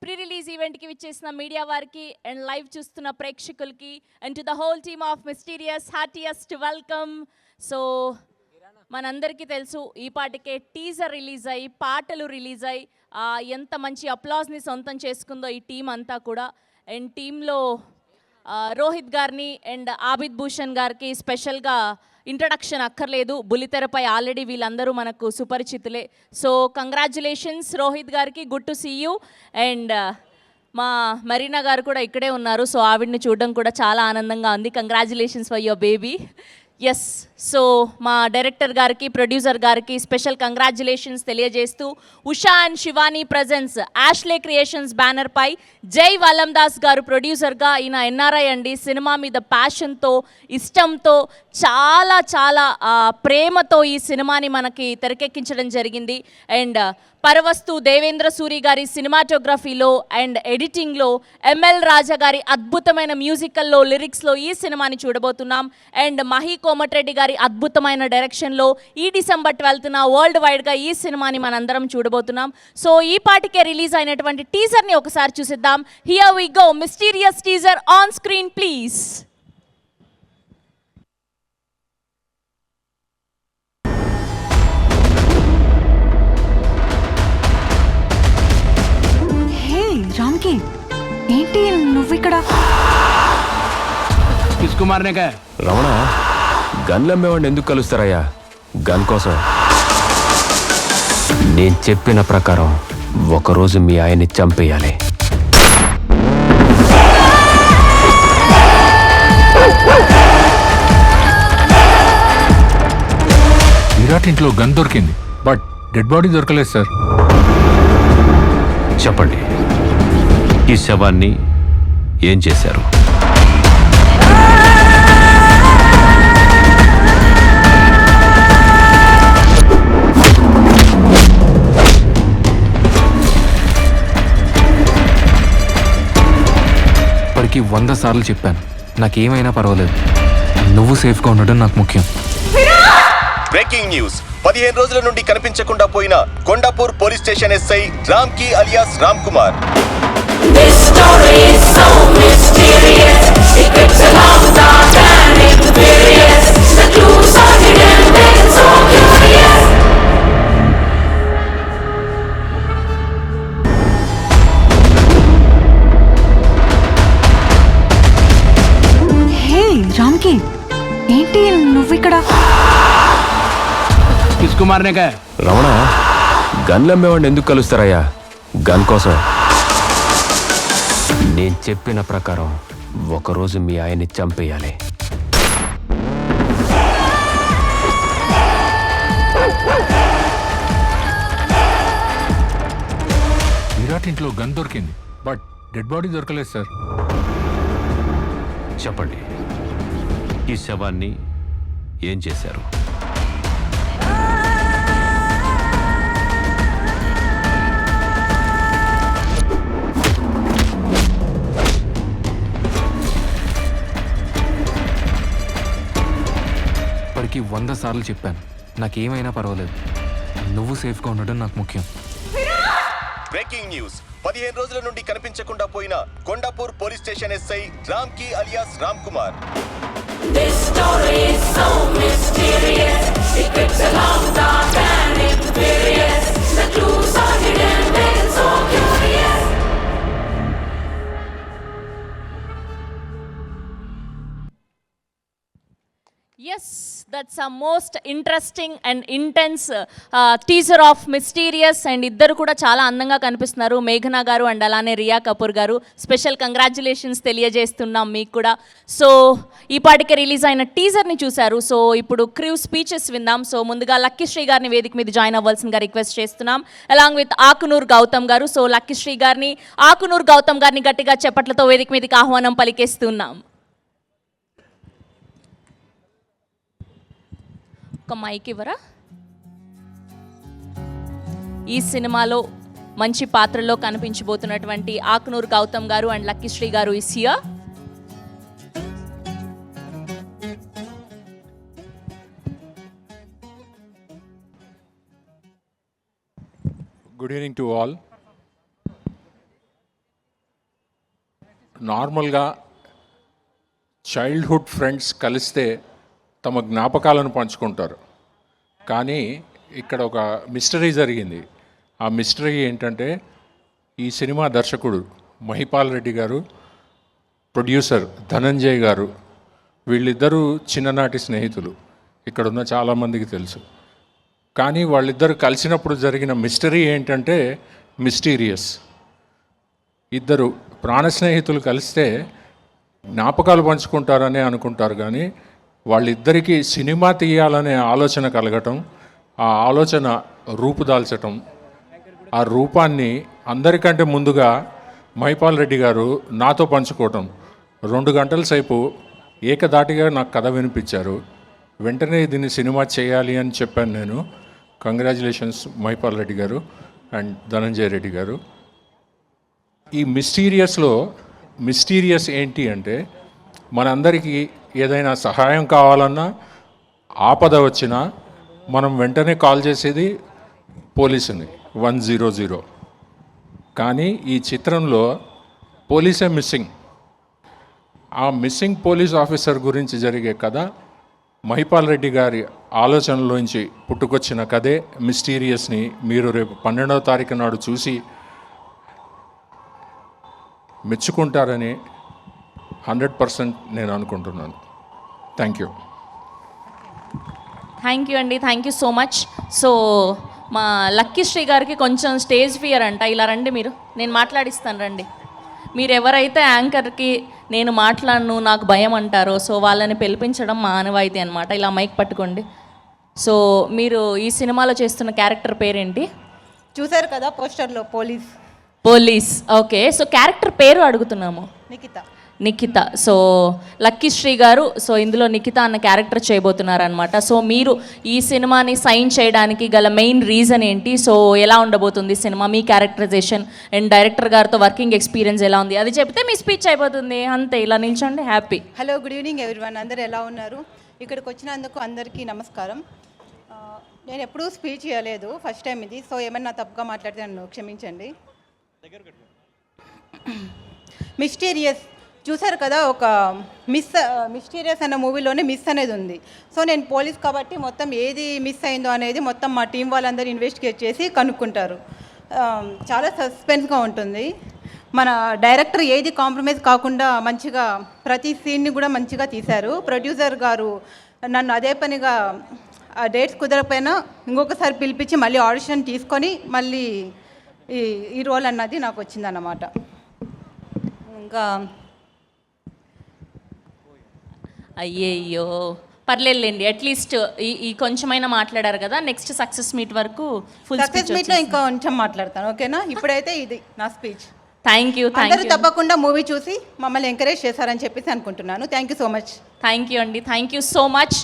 Pre release ఈవెంట్కి విచ్చేసిన media వారికి అండ్ లైవ్ చూస్తున్న ప్రేక్షకులకి and to the whole team of mysterious heartiest welcome. So మనందరికీ తెలుసు ఈ పాటికే టీజర్ రిలీజ్ అయ్యి పాటలు రిలీజ్ అయ్యి ఎంత మంచి అప్లాస్ని సొంతం చేసుకుందో ఈ టీం అంతా కూడా. అండ్ టీంలో రోహిత్ గారిని అండ్ ఆబిద్ భూషణ్ గారికి స్పెషల్గా ఇంట్రడక్షన్ అక్కర్లేదు, బుల్లితెరపై ఆల్రెడీ వీళ్ళందరూ మనకు సుపరిచితులే. సో కంగ్రాచ్యులేషన్స్ రోహిత్ గారికి, good to see you. And మా మరీనా గారు కూడా ఇక్కడే ఉన్నారు, సో ఆవిడ్ని చూడడం కూడా చాలా ఆనందంగా ఉంది. Congratulations for your baby. Yes, so మా డైరెక్టర్ గారికి ప్రొడ్యూసర్ గారికి స్పెషల్ కంగ్రాచ్యులేషన్స్ తెలియజేస్తూ Usha and Shivani presents Ashley Creations banner పై జై వల్లం దాస్ గారు ప్రొడ్యూసర్గా. ఈయన ఎన్ఆర్ఐ అండి, సినిమా మీద ప్యాషన్తో ఇష్టంతో చాలా చాలా ప్రేమతో ఈ సినిమాని మనకి తెరకెక్కించడం జరిగింది. అండ్ పరవస్తు దేవేంద్ర సూరి గారి సినిమాటోగ్రఫీలో అండ్ ఎడిటింగ్లో, ఎంఎల్ రాజా గారి అద్భుతమైన మ్యూజికల్లో లిరిక్స్లో ఈ సినిమాని చూడబోతున్నాం. అండ్ మహి కోమటిరెడ్డి గారి అద్భుతమైన డైరెక్షన్లో ఈ డిసెంబర్ 12న వరల్డ్ వైడ్గా ఈ సినిమాని మనందరం చూడబోతున్నాం. సో ఈ పాటికే రిలీజ్ అయినటువంటి టీజర్ని ఒకసారి చూసిద్దాం. Here we go, mysterious teaser on screen please. రామ్కి ఏంటి నువ్వు ఇక్కడ? తీసుకుమారనేగా రమణ, గన్లు అమ్మేవాడిని ఎందుకు కలుస్తారయ్యా? గన్ కోసం. నేను చెప్పిన ప్రకారం ఒకరోజు మీ ఆయన్ని చంపేయాలి. విరాట్ ఇంట్లో గన్ దొరికింది, బట్ డెడ్ బాడీ దొరకలేదు సార్. చెప్పండి, ఈ శవాన్ని ఏం చేశారు? ఇప్పటికీ 100 సార్లు చెప్పాను, నాకేమైనా పర్వాలేదు, నువ్వు సేఫ్గా ఉండడం నాకు ముఖ్యం. Breaking news. 15 రోజుల నుండి కనిపించకుండా పోయిన Kondapur police station SI Ramki alias Ram Kumar. హే రామ్కి ఏంటి నువ్వు ఇక్కడ? తీసుకుమారనేగా రమణ, గన్లు అమ్మేవాడిని ఎందుకు కలుస్తారయ్యా? గన్ కోసం. నేను చెప్పిన ప్రకారం ఒకరోజు మీ ఆయన్ని చంపేయాలి. విరాట్ ఇంట్లో గన్ దొరికింది, బట్ డెడ్ బాడీ దొరకలేదు సార్. చెప్పండి, ఈ శవాన్ని ఏం చేశారు? ఇప్పటికీ 100 సార్లు చెప్పాను, నాకేమైనా పర్వాలేదు, నువ్వు సేఫ్గా ఉండడం నాకు ముఖ్యం. Breaking news. 15 రోజుల నుండి కనిపించకుండా పోయిన Kondapur police station SI Ramki alias Ram Kumar. Yes, that's a most interesting and intense teaser of mysterious. And ఇద్దరు కూడా చాలా అందంగా కనిపిస్తున్నారు, మేఘనా గారు అండ్ అలానే రియా కపూర్ గారు. స్పెషల్ కంగ్రాచ్యులేషన్స్ తెలియజేస్తున్నాం మీకు కూడా. సో ఈ పాటికే రిలీజ్ అయిన టీజర్ని చూశారు. సో ఇప్పుడు క్రూ స్పీచెస్ విందాం. సో ముందుగా లక్కీశ్రీ గారిని వేదిక మీద జాయిన్ అవ్వాల్సిందిగా రిక్వెస్ట్ చేస్తున్నాం, అలాంగ్ విత్ ఆకునూర్ గౌతమ్ గారు. సో లక్కీశ్రీ గారిని, ఆకునూర్ గౌతమ్ గారిని గట్టిగా చెప్పట్లతో వేదిక మీదకి ఆహ్వానం పలికేస్తున్నాం. ఒక మైక్ ఇవ్వరా? ఈ సినిమాలో మంచి పాత్రలో కనిపించబోతున్నటువంటి ఆకునూర్ గౌతమ్ గారు అండ్ లక్కీశ్రీ గారు is here. Good evening to all. నార్మల్గా చైల్డ్హుడ్ ఫ్రెండ్స్ కలిస్తే తమ జ్ఞాపకాలను పంచుకుంటారు. కానీ ఇక్కడ ఒక మిస్టరీ జరిగింది. ఆ మిస్టరీ ఏంటంటే ఈ సినిమా దర్శకుడు మహిపాల్ రెడ్డి గారు, ప్రొడ్యూసర్ ధనంజయ్ గారు, వీళ్ళిద్దరూ చిన్ననాటి స్నేహితులు. ఇక్కడున్న చాలామందికి తెలుసు. కానీ వాళ్ళిద్దరు కలిసినప్పుడు జరిగిన మిస్టరీ ఏంటంటే మిస్టీరియస్. ఇద్దరు ప్రాణ స్నేహితులు కలిస్తే జ్ఞాపకాలు పంచుకుంటారనే అనుకుంటారు, కానీ వాళ్ళిద్దరికీ సినిమా తీయాలనే ఆలోచన కలగటం, ఆ ఆలోచన రూపుదాల్చటం, ఆ రూపాన్ని అందరికంటే ముందుగా మహిపాల్ రెడ్డి గారు నాతో పంచుకోవటం, 2 గంటల సేపు ఏకదాటిగా నాకు కథ వినిపించారు. వెంటనే దీన్ని సినిమా చేయాలి అని చెప్పాను నేను. కంగ్రాచులేషన్స్ మహిపాల్ రెడ్డి గారు అండ్ ధనంజయ రెడ్డి గారు. ఈ మిస్టీరియస్ ఏంటి అంటే మనందరికీ ఏదైనా సహాయం కావాలన్నా, ఆపద వచ్చినా మనం వెంటనే కాల్ చేసేది పోలీసుని 100. కానీ ఈ చిత్రంలో పోలీసే మిస్సింగ్. ఆ మిస్సింగ్ పోలీస్ ఆఫీసర్ గురించి జరిగే కథ మహిపాల్ రెడ్డి గారి ఆలోచనలోంచి పుట్టుకొచ్చిన కథే మిస్టీరియస్ని మీరు రేపు 12వ తారీఖు నాడు చూసి మెచ్చుకుంటారని 100% నేను అనుకుంటున్నాను. Thank you. థ్యాంక్ యూ అండి, thank you so much. So మా లక్కీ శ్రీ గారికి కొంచెం స్టేజ్ ఫియర్ అంట. ఇలా రండి, నేను మాట్లాడిస్తాను రండి. మీరు ఎవరైతే యాంకర్కి నేను మాట్లాడను నాకు భయం అంటారో సో వాళ్ళని పిలిపించడం మా ఆనవాయితీ అనమాట. ఇలా మైక్ పట్టుకోండి. సో మీరు ఈ సినిమాలో చేస్తున్న క్యారెక్టర్ పేరేంటి? చూశారు కదా పోస్టర్లో పోలీస్. ఓకే, సో క్యారెక్టర్ పేరు అడుగుతున్నాము. నిఖిత. సో లక్కీ శ్రీ గారు సో ఇందులో నిఖిత అన్న క్యారెక్టర్ చేయబోతున్నారనమాట. సో మీరు ఈ సినిమాని సైన్ చేయడానికి గల మెయిన్ రీజన్ ఏంటి? సో ఎలా ఉండబోతుంది సినిమా, మీ క్యారెక్టరైజేషన్ అండ్ డైరెక్టర్ గారితో వర్కింగ్ ఎక్స్పీరియన్స్ ఎలా ఉంది అది చెప్తే మీ స్పీచ్ అయిపోతుంది. అంతే, ఇలా నిల్చోండి. Happy. Hello, good evening everyone. అందరు ఎలా ఉన్నారు? ఇక్కడికి వచ్చినందుకు అందరికీ నమస్కారం. నేను ఎప్పుడూ స్పీచ్ చేయలేదు, ఫస్ట్ టైం ఇది. సో ఏమన్నా తప్పుగా మాట్లాడితే నన్ను క్షమించండి. మిస్టీరియస్ చూసారు కదా, ఒక మిస్టీరియస్ అన్న మూవీలోనే మిస్ అనేది ఉంది. సో నేను పోలీస్ కాబట్టి మొత్తం ఏది మిస్ అయిందో అనేది మొత్తం మా టీం వాళ్ళందరూ ఇన్వెస్టిగేట్ చేసి కనుక్కుంటారు. చాలా సస్పెన్స్గా ఉంటుంది. మన డైరెక్టర్ ఏది కాంప్రమైజ్ కాకుండా మంచిగా ప్రతి సీన్ని కూడా మంచిగా తీశారు. ప్రొడ్యూసర్ గారు నన్ను అదే పనిగా ఆ డేట్స్ కుదరకపోయినా ఇంకొకసారి పిలిపించి మళ్ళీ ఆడిషన్ తీసుకొని మళ్ళీ ఈ రోల్ అన్నది నాకు వచ్చిందన్నమాట. ఇంకా అయ్యయ్యో పర్లేదులేండి, అట్లీస్ట్ ఈ కొంచెమైనా మాట్లాడారు కదా. నెక్స్ట్ సక్సెస్ మీట్ వరకు ఫుల్ సక్సెస్ మీట్లో ఇంకా కొంచెం మాట్లాడతాను, ఓకేనా? ఇప్పుడైతే ఇది నా స్పీచ్. Thank you. అందరూ తప్పకుండా మూవీ చూసి మమ్మల్ని ఎంకరేజ్ చేశారని చెప్పేసి అనుకుంటున్నాను. Thank you so much. Thank you అండి, థ్యాంక్ యూ సో మచ్.